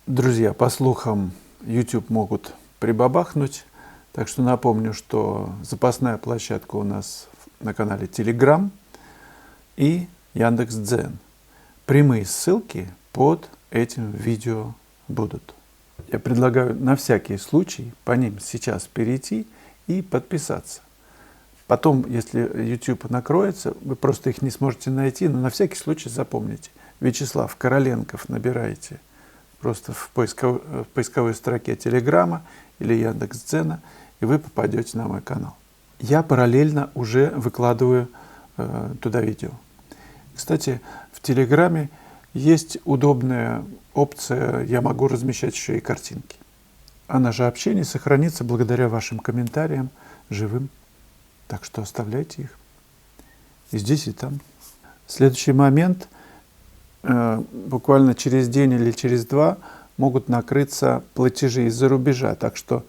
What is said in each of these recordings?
Друзья, по слухам, YouTube могут прибабахнуть, так что напомню, что запасная площадка у нас на канале Telegram и Яндекс.Дзен. Прямые ссылки под этим видео будут. Я предлагаю на всякий случай по ним сейчас перейти и подписаться. Потом, если YouTube накроется, вы просто их не сможете найти, но на всякий случай запомните. Вячеслав Короленков набираете просто в поисковой строке Телеграма или Яндекс.Дзена, и вы попадете на мой канал. Я параллельно уже выкладываю туда видео. Кстати, в Телеграме есть удобная опция, я могу размещать еще и картинки. А наше общение сохранится благодаря вашим комментариям живым. Так что оставляйте их и здесь, и там. Следующий момент. Буквально через день или через два могут накрыться платежи из-за рубежа. Так что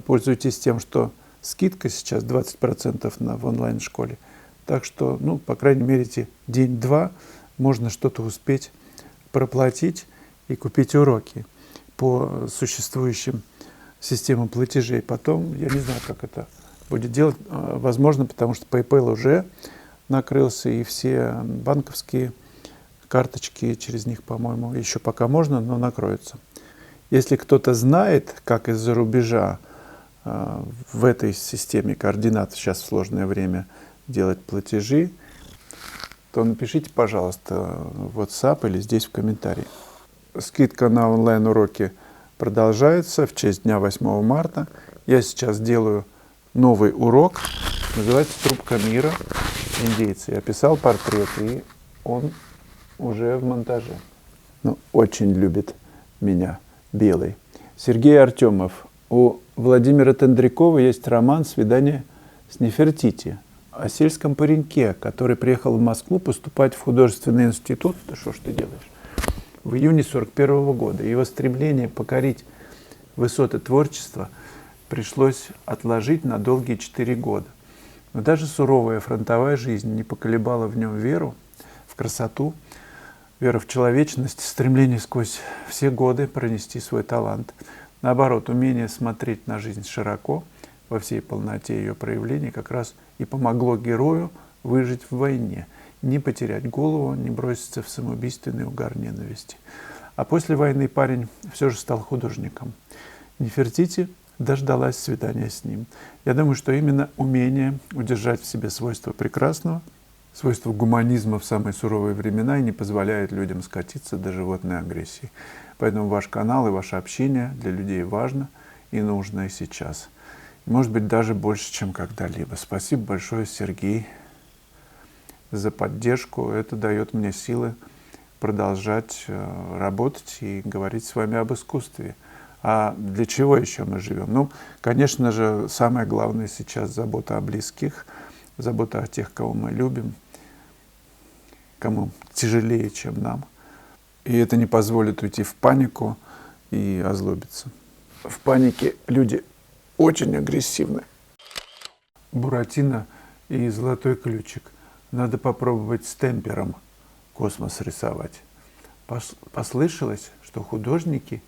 пользуйтесь тем, что скидка сейчас 20% в онлайн-школе. Так что, по крайней мере, день-два можно что-то успеть проплатить и купить уроки по существующим системам платежей. Потом, я не знаю, как это будет делать. Возможно, потому что PayPal уже накрылся, и все банковские карточки через них, по-моему, еще пока можно, но накроются. Если кто-то знает, как из-за рубежа в этой системе координат сейчас в сложное время делать платежи, то напишите, пожалуйста, в WhatsApp или здесь в комментарии. Скидка на онлайн-уроки продолжается в честь дня 8 марта. Я сейчас делаю новый урок, называется «Трубка мира. Индейцы». Я писал портрет, и он уже в монтаже. Очень любит меня Белый. Сергей Артемов. У Владимира Тендрякова есть роман «Свидание с Нефертити» о сельском пареньке, который приехал в Москву поступать в художественный институт. Да что ж ты делаешь? В июне 1941 года. Его стремление покорить высоты творчества пришлось отложить на долгие 4 года. Но даже суровая фронтовая жизнь не поколебала в нем веру в красоту, вера в человечность, стремление сквозь все годы пронести свой талант. Наоборот, умение смотреть на жизнь широко, во всей полноте ее проявлений, как раз и помогло герою выжить в войне, не потерять голову, не броситься в самоубийственный угар ненависти. А после войны парень все же стал художником. Нефертити дождалась свидания с ним. Я думаю, что именно умение удержать в себе свойства прекрасного, свойство гуманизма в самые суровые времена и не позволяет людям скатиться до животной агрессии. Поэтому ваш канал и ваше общение для людей важно и нужно и сейчас. И, может быть, даже больше, чем когда-либо. Спасибо большое, Сергей, за поддержку. Это дает мне силы продолжать работать и говорить с вами об искусстве. А для чего еще мы живем? Конечно же, самое главное сейчас забота о близких, забота о тех, кого мы любим, кому тяжелее, чем нам. И это не позволит уйти в панику и озлобиться. В панике люди очень агрессивны. Буратино и золотой ключик. Надо попробовать с темпером космос рисовать. Послышалось, что художники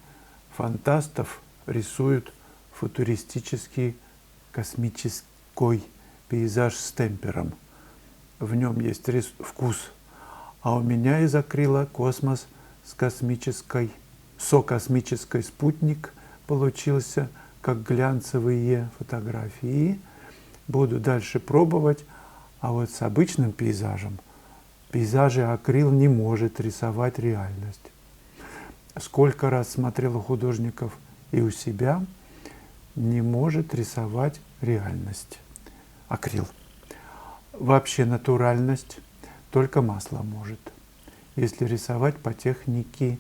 фантастов рисуют футуристический космический пейзаж с темпером. В нем есть вкус. А у меня из акрила космос с космической спутник получился, как глянцевые фотографии. Буду дальше пробовать. А вот с обычным пейзажи акрил не может рисовать реальность. Сколько раз смотрел у художников и у себя, не может рисовать реальность. Акрил. Вообще натуральность только масло может, если рисовать по технике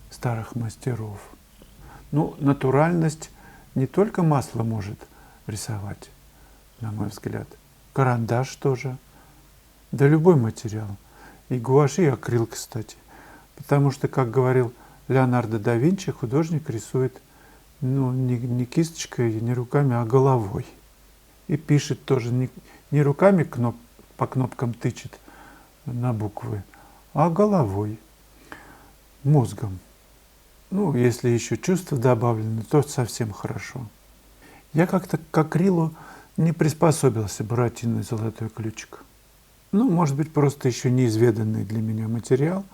старых мастеров. Натуральность не только масло может рисовать, на мой взгляд. Карандаш тоже. Да любой материал. И гуашь, и акрил, кстати. Потому что, как говорил Леонардо да Винчи, художник рисует не кисточкой, не руками, а головой. И пишет тоже не руками по кнопкам тычет на буквы, а головой, мозгом. Ну, если еще чувства добавлены, то совсем хорошо. Я как-то к акрилу не приспособился брать иной золотой ключик. Ну, может быть, просто еще неизведанный для меня материал.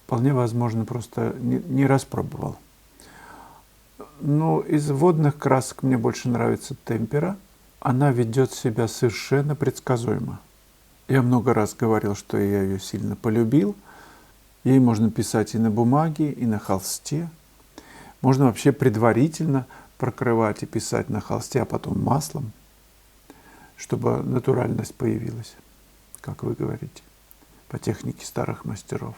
Вполне возможно, просто не распробовал. Но из водных красок мне больше нравится темпера. Она ведет себя совершенно предсказуемо. Я много раз говорил, что я ее сильно полюбил. Ей можно писать и на бумаге, и на холсте. Можно вообще предварительно прокрывать и писать на холсте, а потом маслом, чтобы натуральность появилась, как вы говорите, по технике старых мастеров.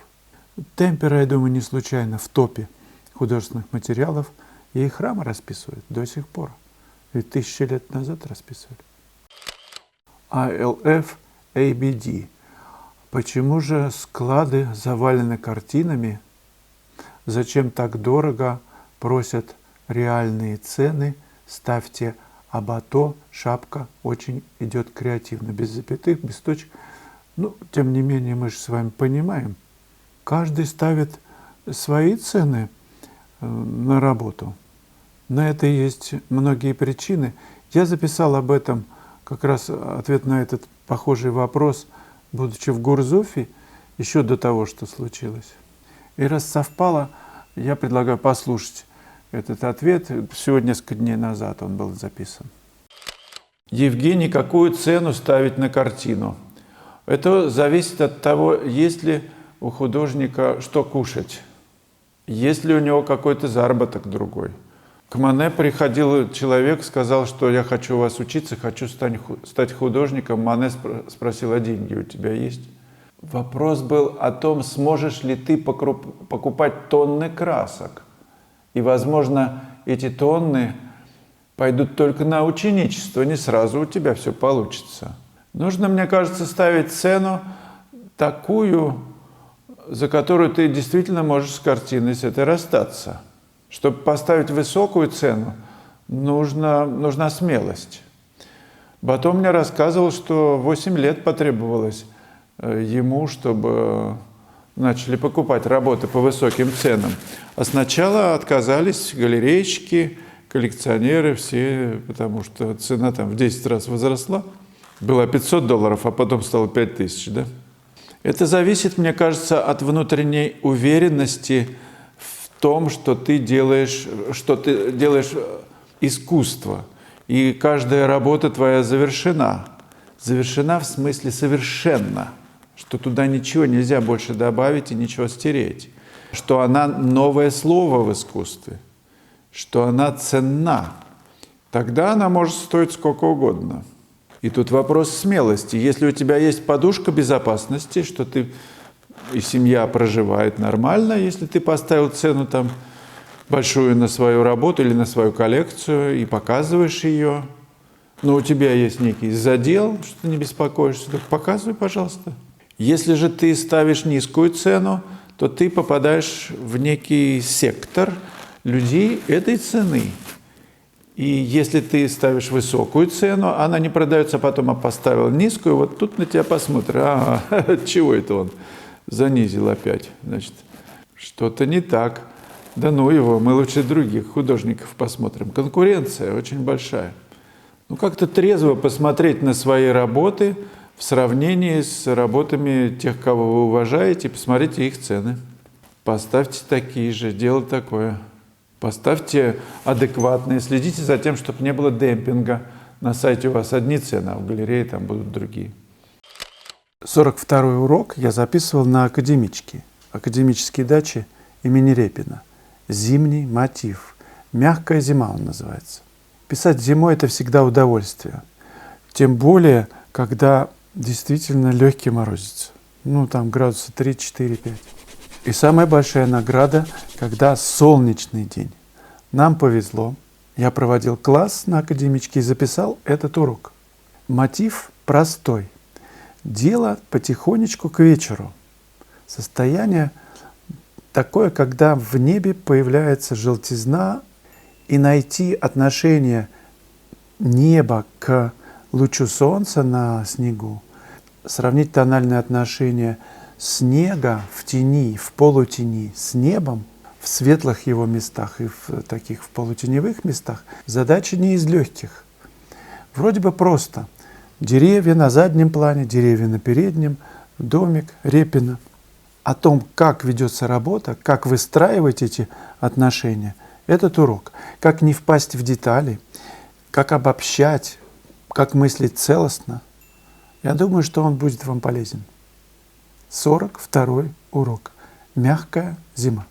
Темпера, я думаю, не случайно в топе художественных материалов. И храмы расписывают до сих пор. Ведь 1000 лет назад расписывали. ALF ABD. Почему же склады завалены картинами? Зачем так дорого просят реальные цены? Ставьте абато, шапка очень идет креативно, без запятых, без точек. Ну, тем не менее, мы же с вами понимаем, каждый ставит свои цены на работу. На это есть многие причины. Я записал об этом как раз ответ на этот похожий вопрос, будучи в Гурзуфе, еще до того, что случилось. И раз совпало, я предлагаю послушать этот ответ. Всего несколько дней назад он был записан. Евгений, какую цену ставить на картину? Это зависит от того, есть ли у художника что кушать, есть ли у него какой-то заработок другой. К Мане приходил человек, сказал, что я хочу у вас учиться, хочу стать художником. Мане спросил, а деньги у тебя есть? Вопрос был о том, сможешь ли ты покупать тонны красок. И, возможно, эти тонны пойдут только на ученичество, не сразу у тебя все получится. Нужно, мне кажется, ставить цену такую, за которую ты действительно можешь с картиной с этой расстаться. Чтобы поставить высокую цену, нужна смелость. Батон мне рассказывал, что 8 лет потребовалось ему, чтобы начали покупать работы по высоким ценам. А сначала отказались галерейщики, коллекционеры все, потому что цена там в 10 раз возросла. Было $500, а потом стало 5000, да? Это зависит, мне кажется, от внутренней уверенности в том, что ты делаешь искусство. И каждая работа твоя завершена. Завершена в смысле совершенно. Что туда ничего нельзя больше добавить и ничего стереть. Что она новое слово в искусстве. Что она ценна. Тогда она может стоить сколько угодно. И тут вопрос смелости. Если у тебя есть подушка безопасности, что ты и семья проживает нормально, если ты поставил цену там большую на свою работу или на свою коллекцию и показываешь ее, но у тебя есть некий задел, что ты не беспокоишься, так показывай, пожалуйста. Если же ты ставишь низкую цену, то ты попадаешь в некий сектор людей этой цены. И если ты ставишь высокую цену, она не продается, потом поставил низкую, вот тут на тебя посмотрят, чего это он занизил опять, значит, что-то не так. Да ну его, мы лучше других художников посмотрим. Конкуренция очень большая. Ну, как-то трезво посмотреть на свои работы в сравнении с работами тех, кого вы уважаете, посмотрите их цены. Поставьте такие же, дело такое. Поставьте адекватные, следите за тем, чтобы не было демпинга. На сайте у вас одни цены, а в галерее там будут другие. 42-й урок я записывал на академические дачи имени Репина. Зимний мотив. Мягкая зима он называется. Писать зимой – это всегда удовольствие. Тем более, когда действительно легкий морозец. Ну, там градуса 3, 4, 5. И самая большая награда, когда солнечный день. Нам повезло. Я проводил класс на академичке и записал этот урок. Мотив простой. Дело потихонечку к вечеру. Состояние такое, когда в небе появляется желтизна, и найти отношение неба к лучу солнца на снегу, сравнить тональное отношение снега в тени, в полутени с небом, в светлых его местах и в таких в полутеневых местах, задача не из легких. Вроде бы просто. Деревья на заднем плане, деревья на переднем, домик, репина. О том, как ведется работа, как выстраивать эти отношения, этот урок. Как не впасть в детали, как обобщать, как мыслить целостно. Я думаю, что он будет вам полезен. 42-й урок. Мягкая зима.